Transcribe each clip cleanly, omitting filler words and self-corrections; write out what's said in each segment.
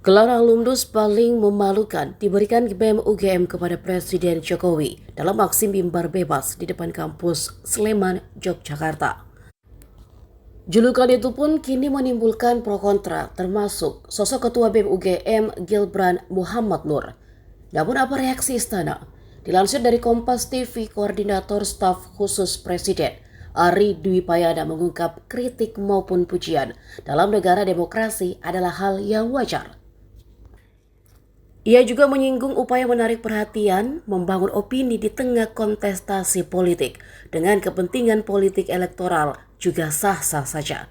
Gelar alumnus paling memalukan diberikan BEM UGM kepada Presiden Jokowi dalam aksi mimbar bebas di depan kampus Sleman, Yogyakarta. Julukan itu pun kini menimbulkan pro kontra, termasuk sosok Ketua BEM UGM Gilbran Muhammad Nur. Namun apa reaksi istana? Dilansir dari Kompas TV, Koordinator Staf Khusus Presiden Ari Dwi Payana mengungkap kritik maupun pujian dalam negara demokrasi adalah hal yang wajar. Ia juga menyinggung upaya menarik perhatian, membangun opini di tengah kontestasi politik dengan kepentingan politik elektoral juga sah-sah saja.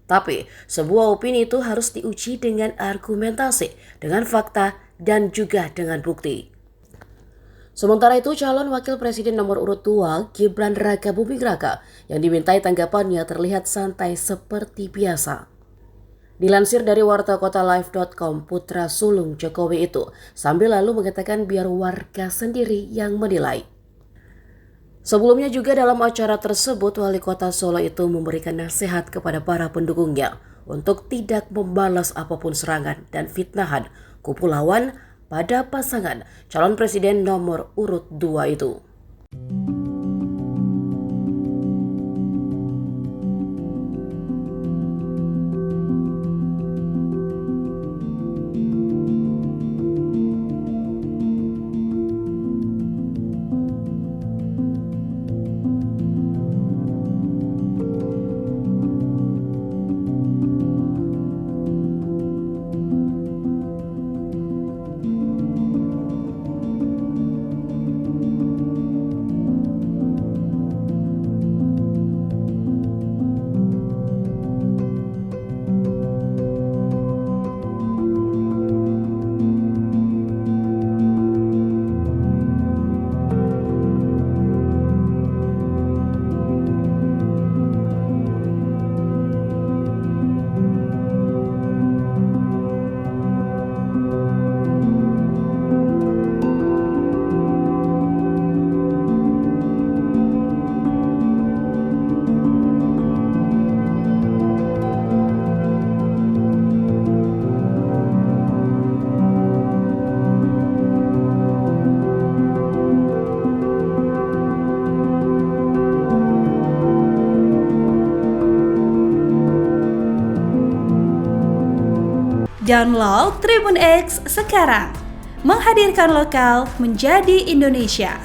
Tapi, sebuah opini itu harus diuji dengan argumentasi, dengan fakta, dan juga dengan bukti. Sementara itu, calon wakil presiden nomor urut 2, Gibran Rakabuming Raka, yang dimintai tanggapannya terlihat santai seperti biasa. Dilansir dari wartakotalive.com, putra sulung Jokowi itu sambil lalu mengatakan biar warga sendiri yang menilai. Sebelumnya juga dalam acara tersebut, Wali Kota Solo itu memberikan nasihat kepada para pendukungnya untuk tidak membalas apapun serangan dan fitnahan kubu lawan pada pasangan calon presiden nomor urut 2 itu. Download Tribun X sekarang, menghadirkan lokal menjadi Indonesia.